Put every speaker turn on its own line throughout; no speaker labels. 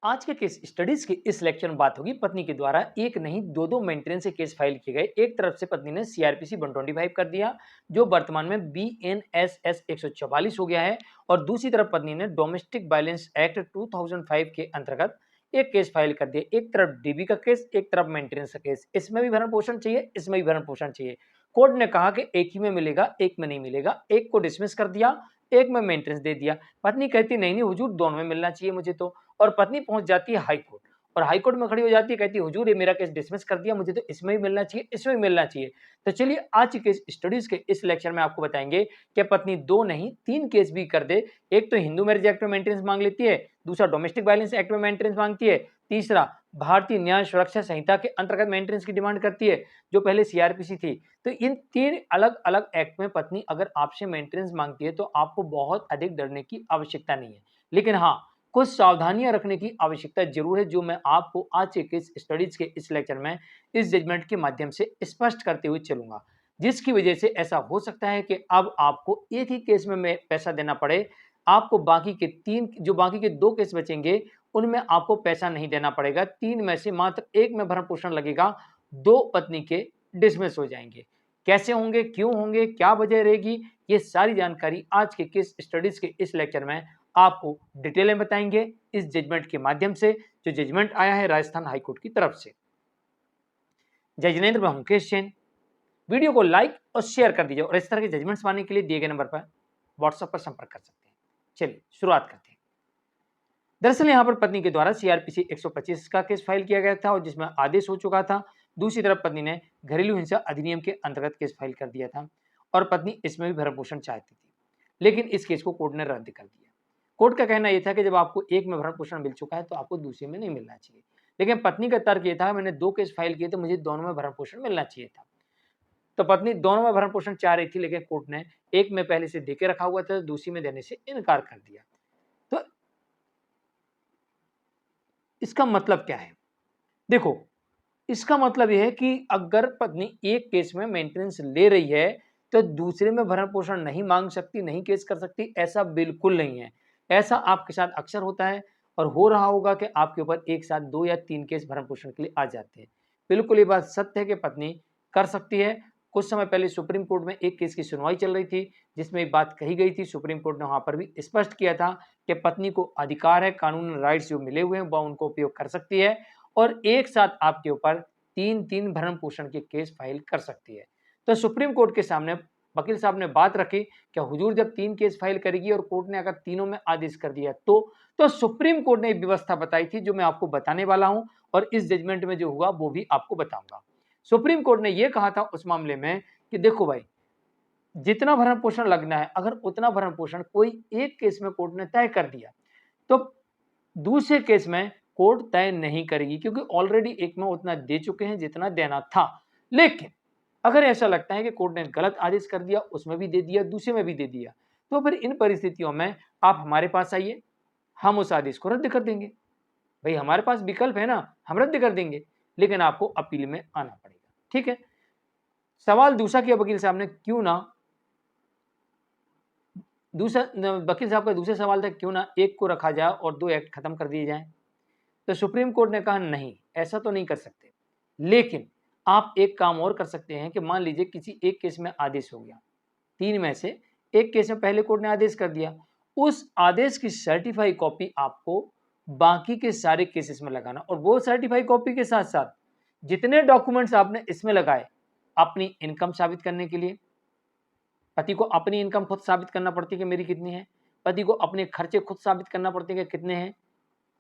आज के case studies के इस लेक्चर में बात होगी पत्नी के द्वारा एक नहीं दो मेंटेनेंस के केस फाइल किए गए। एक तरफ से पत्नी ने सीआरपीसी 125 कर दिया जो वर्तमान में बीएनएसएस 144 हो गया है, और दूसरी तरफ पत्नी ने डोमेस्टिक वायलेंस एक्ट 2005 के अंतर्गत एक केस फाइल कर दिया। एक तरफ डीबी का केस, एक तरफ मेंटेनेंस का केस। इसमें भी भरण पोषण चाहिए, इसमें भी भरण पोषण चाहिए। कोर्ट ने कहा कि एक ही में मिलेगा, एक में नहीं मिलेगा। एक को डिसमिस कर दिया, एक में मेंटेनेंस दे दिया। पत्नी कहती नहीं हुजूर दोनों में मिलना चाहिए मुझे तो, और पत्नी पहुंच जाती है हाई कोर्ट और हाई कोर्ट में खड़ी हो जाती है, कहती है हुजूर ये मेरा केस डिसमिस कर दिया, मुझे तो इसमें ही मिलना चाहिए, इसमें भी मिलना चाहिए। तो चलिए आज के स्टडीज के इस लेक्चर में आपको बताएंगे कि पत्नी दो नहीं तीन केस भी कर दे। एक तो हिंदू मैरिज एक्ट में मेंटेनेंस मांग लेती है, दूसरा डोमेस्टिक वायलेंस एक्ट में मेंटेनेंस मांगती है, तीसरा भारतीय न्याय सुरक्षा संहिता के अंतर्गत मेंटेनेंस की डिमांड करती है जो पहले सीआरपीसी थी। तो इन तीन अलग अलग एक्ट में पत्नी अगर आपसे मेंटेनेंस मांगती है तो आपको बहुत अधिक डरने की आवश्यकता नहीं है, लेकिन हाँ कुछ सावधानियां रखने की आवश्यकता जरूर है जो मैं आपको आज के स्टडीज के इस लेक्चर में इस जजमेंट के माध्यम से स्पष्ट करते हुए चलूंगा, जिसकी वजह से ऐसा हो सकता है कि अब आपको एक ही केस में पैसा देना पड़े। आपको बाकी के दो केस बचेंगे उनमें आपको पैसा नहीं देना पड़ेगा। तीन में से मात्र एक में भरण पोषण लगेगा, दो पत्नी के डिसमिस हो जाएंगे। कैसे होंगे, क्यों होंगे, क्या वजह रहेगी, ये सारी जानकारी आज के केस स्टडीज के इस लेक्चर में आपको डिटेल में बताएंगे इस जजमेंट के माध्यम से, जो जजमेंट आया है राजस्थान हाईकोर्ट की तरफ से। जय जिनेंद्र, मैं मुकेश जैन। वीडियो को लाइक और शेयर कर दीजिए और इस तरह के जजमेंट्स पाने के लिए दिए गए नंबर पर व्हाट्सएप पर संपर्क कर सकते हैं। चलिए शुरुआत करते हैं। दरअसल यहां पर पत्नी के द्वारा सीआरपीसी 125 का केस फाइल किया गया था और जिसमें आदेश हो चुका था। दूसरी तरफ पत्नी ने घरेलू हिंसा अधिनियम के अंतर्गत केस फाइल कर दिया था और पत्नी इसमें भी भरण पोषण चाहती थी, लेकिन इस केस को कोर्ट ने रद्द कर दिया। कोर्ट का कहना यह था कि जब आपको एक में भरण पोषण मिल चुका है तो आपको दूसरे में नहीं मिलना चाहिए, लेकिन पत्नी का तर्क यह था मैंने दो केस फाइल किए तो मुझे दोनों में भरण पोषण मिलना चाहिए था। तो पत्नी दोनों में भरण पोषण चाह रही थी, लेकिन कोर्ट ने एक में पहले से देके रखा हुआ था, दूसरी में देने से इनकार कर दिया। तो इसका मतलब क्या है? देखो, इसका मतलब यह है कि अगर पत्नी एक केस में मेंटेनेंस ले रही है तो दूसरे में भरण पोषण नहीं मांग सकती, नहीं केस कर सकती, ऐसा बिल्कुल नहीं है। ऐसा आपके साथ अक्सर होता है और हो रहा होगा कि आपके ऊपर एक साथ दो या तीन केस भरण पोषण के लिए आ जाते हैं। बिल्कुल ये बात सत्य है कि पत्नी कर सकती है। कुछ समय पहले सुप्रीम कोर्ट में एक केस की सुनवाई चल रही थी जिसमें एक बात कही गई थी। सुप्रीम कोर्ट ने वहां पर भी स्पष्ट किया था कि पत्नी को अधिकार है, कानूनी राइट्स जो मिले हुए हैं वह उनको उपयोग कर सकती है और एक साथ आपके ऊपर तीन तीन भरण पोषण के केस फाइल कर सकती है। तो सुप्रीम कोर्ट के सामने वकील साहब ने बात रखी कि हुजूर जब तीन केस फाइल करेगी और कोर्ट ने अगर तीनों में आदेश कर दिया तो सुप्रीम कोर्ट ने एक व्यवस्था बताई थी जो मैं आपको बताने वाला हूं और इस जजमेंट में जो हुआ वो भी आपको बताऊंगा। सुप्रीम कोर्ट ने यह कहा था उस मामले में कि देखो भाई, जितना भरण पोषण लगना है अगर उतना भरण पोषण कोई एक केस में कोर्ट ने तय कर दिया तो दूसरे केस में कोर्ट तय नहीं करेगी, क्योंकि ऑलरेडी एक में उतना दे चुके हैं जितना देना था। लेकिन अगर ऐसा लगता है कि कोर्ट ने गलत आदेश कर दिया, उसमें भी दे दिया, दूसरे में भी दे दिया, तो फिर इन परिस्थितियों में आप हमारे पास आइए, हम उस आदेश को रद्द कर देंगे। भाई हमारे पास विकल्प है ना, हम रद्द कर देंगे, लेकिन आपको अपील में आना पड़ेगा। ठीक है। सवाल दूसरा किया वकील साहब ने, क्यों ना वकील साहब का दूसरा सवाल था क्यों ना एक को रखा जाए और दो एक्ट खत्म कर दिए जाए। तो सुप्रीम कोर्ट ने कहा नहीं, ऐसा तो नहीं कर सकते, लेकिन आप एक काम और कर सकते हैं कि मान लीजिए किसी एक केस में आदेश हो गया, तीन में से एक केस में पहले कोर्ट ने आदेश कर दिया, उस आदेश की सर्टिफाई कॉपी आपको बाकी के सारे केसेस में लगाना, और वो सर्टिफाई कॉपी के साथ साथ जितने डॉक्यूमेंट्स आपने इसमें लगाए, अपनी इनकम साबित करने के लिए, पति को अपनी इनकम खुद साबित करना पड़ती है कि मेरी कितनी है, पति को अपने खर्चे खुद साबित करना पड़ते हैं कि कितने हैं,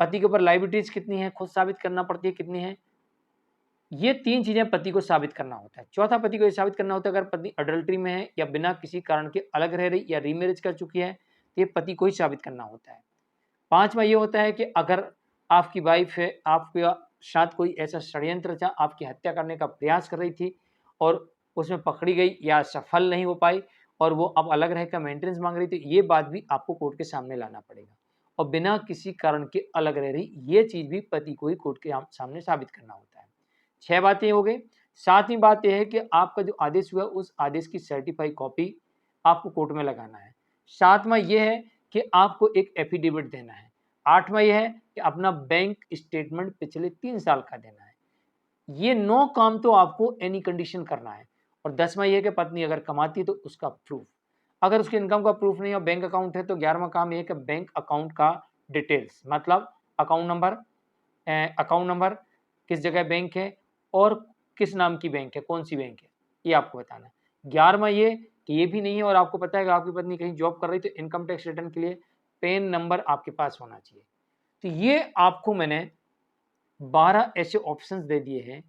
पति के ऊपर लाइबिलिटीज कितनी है खुद साबित करना पड़ती है कितनी है। ये तीन चीजें पति को साबित करना होता है। चौथा पति को यह साबित करना होता है अगर पत्नी अडल्ट्री में है या बिना किसी कारण के अलग रह रही या रीमैरिज कर चुकी है, तो ये पति को ही साबित करना होता है। पांचवा ये होता है कि अगर आपकी वाइफ है, आपके साथ कोई ऐसा षड्यंत्र था, आपकी हत्या करने का प्रयास कर रही थी और उसमें पकड़ी गई या सफल नहीं हो पाई और वो अब अलग रहकर मेंटेनेंस मांग रही थी, ये बात भी आपको कोर्ट के सामने लाना पड़ेगा। और बिना किसी कारण के अलग रह रही, ये चीज भी पति को ही कोर्ट के सामने साबित करना होता है। 6 बातें हो गई। सातवीं बात यह है कि आपका जो आदेश हुआ उस आदेश की सर्टिफाई कॉपी आपको कोर्ट में लगाना है। सातवां यह है कि आपको एक एफिडेविट देना है। 8वां ये है कि अपना बैंक स्टेटमेंट पिछले 3 साल का देना है। ये 9 काम तो आपको एनी कंडीशन करना है। और 10वां ये है कि पत्नी अगर कमाती है तो उसका प्रूफ, अगर उसकी इनकम का प्रूफ नहीं और बैंक अकाउंट है तो 11वां काम ये है कि बैंक अकाउंट का डिटेल्स, मतलब अकाउंट नंबर, किस जगह बैंक है और किस नाम की बैंक है, कौन सी बैंक है, ये आपको बताना है। 11वां ये कि ये भी नहीं है और आपको पता है कि आपकी पत्नी कहीं जॉब कर रही तो इनकम टैक्स रिटर्न के लिए पैन नंबर आपके पास होना चाहिए। तो ये आपको मैंने 12 ऐसे ऑप्शंस दे दिए हैं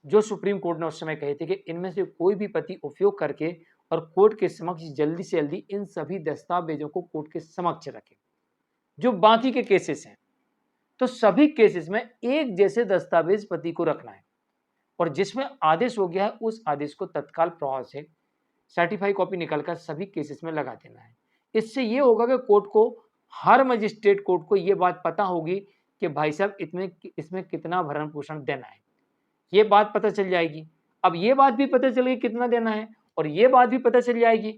जो सुप्रीम कोर्ट ने उस समय कहे थे कि इनमें से कोई भी पति उपयोग करके और कोर्ट के समक्ष जल्दी से जल्दी इन सभी दस्तावेजों को कोर्ट के समक्ष रखे। जो बाकी के केसेस हैं तो सभी केसेस में एक जैसे दस्तावेज पति को रखना है और जिसमें आदेश हो गया है उस आदेश को तत्काल प्रभाव से सर्टिफाई कॉपी निकालकर सभी केसेस में लगा देना है। इससे यह होगा कि कोर्ट को, हर मजिस्ट्रेट कोर्ट को यह बात पता होगी कि भाई साहब इसमें कितना भरण पोषण देना है, ये बात पता चल जाएगी। अब ये बात भी पता चल गई कितना देना है और ये बात भी पता चल जाएगी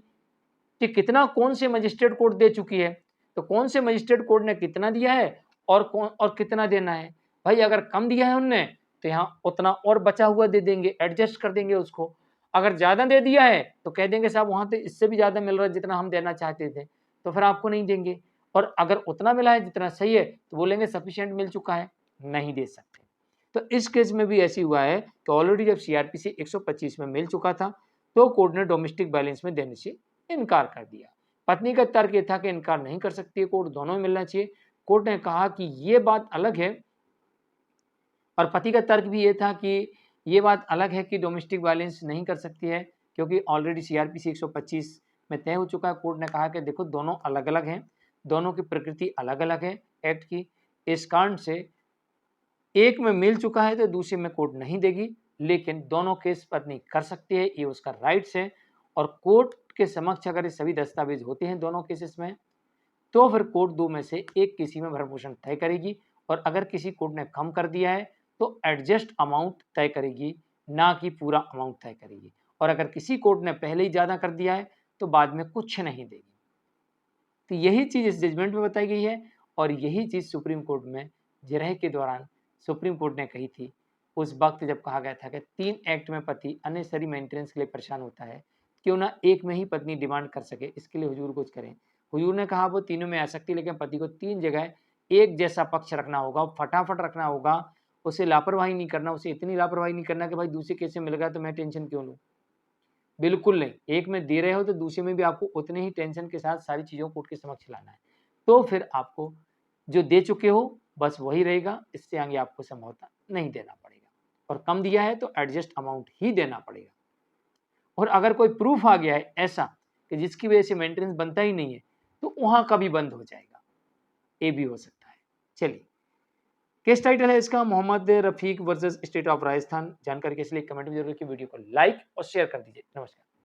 कि कितना कौन से मजिस्ट्रेट कोर्ट दे चुकी है, तो कौन से मजिस्ट्रेट कोर्ट ने कितना दिया है और कितना देना है। भाई अगर कम दिया है उनने तो यहाँ उतना और बचा हुआ दे देंगे, एडजस्ट कर देंगे उसको। अगर ज़्यादा दे दिया है तो कह देंगे साहब वहाँ तो इससे भी ज़्यादा मिल रहा है जितना हम देना चाहते थे, तो फिर आपको नहीं देंगे। और अगर उतना मिला है जितना सही है तो बोलेंगे सफिशिएंट मिल चुका है, नहीं दे सकते। तो इस केस में भी ऐसी हुआ है कि ऑलरेडी जब सीआरपीसी 125 में मिल चुका था तो कोर्ट ने डोमेस्टिक बैलेंस में देने से इनकार कर दिया। पत्नी का तर्क ये था कि इनकार नहीं कर सकती है कोर्ट, दोनों में मिलना चाहिए। कोर्ट ने कहा कि ये बात अलग है, और पति का तर्क भी ये था कि ये बात अलग है कि डोमेस्टिक वायलेंस नहीं कर सकती है क्योंकि ऑलरेडी सीआरपीसी 125 में तय हो चुका है। कोर्ट ने कहा कि देखो दोनों अलग अलग हैं, दोनों की प्रकृति अलग अलग है एक्ट की, इस कारण से एक में मिल चुका है तो दूसरे में कोर्ट नहीं देगी, लेकिन दोनों केस पत्नी कर सकती है, ये उसका राइट्स है। और कोर्ट के समक्ष अगर ये सभी दस्तावेज होते हैं दोनों केसेस में तो फिर कोर्ट दो में से एक किसी में भरण पोषण तय करेगी, और अगर किसी कोर्ट ने कम कर दिया है तो एडजस्ट अमाउंट तय करेगी, ना कि पूरा अमाउंट तय करेगी। और अगर किसी कोर्ट ने पहले ही ज़्यादा कर दिया है तो बाद में कुछ नहीं देगी। तो यही चीज़ इस जजमेंट में बताई गई है और यही चीज़ सुप्रीम कोर्ट में जिरह के दौरान सुप्रीम कोर्ट ने कही थी उस वक्त जब कहा गया था कि 3 एक्ट में पति अननेसेसरी मेंटेनेंस के लिए परेशान होता है, क्यों ना एक में ही पत्नी डिमांड कर सके, इसके लिए हुजूर कुछ करें। हुजूर ने कहा वो तीनों में आ सकती है, लेकिन पति को 3 जगह एक जैसा पक्ष रखना होगा, फटाफट रखना होगा, उसे लापरवाही नहीं करना, उसे इतनी लापरवाही नहीं करना कि भाई दूसरे केस से मिल गया तो मैं टेंशन क्यों लूँ। बिल्कुल नहीं, एक में दे रहे हो तो दूसरे में भी आपको उतने ही टेंशन के साथ सारी चीज़ों को कोर्ट के समक्ष लाना है। तो फिर आपको जो दे चुके हो बस वही रहेगा, इससे आगे आपको समझौता नहीं देना पड़ेगा। और कम दिया है तो एडजस्ट अमाउंट ही देना पड़ेगा। और अगर कोई प्रूफ आ गया है ऐसा कि जिसकी वजह से मेंटेनेंस बनता ही नहीं है तो वहां का भी बंद हो जाएगा, ये भी हो सकता है। चलिए, केस टाइटल है इसका Mohammad Rafiq versus state of Rajasthan. जानकारी के लिए कमेंट में जरूर की वीडियो को लाइक और शेयर कर दीजिए। नमस्कार।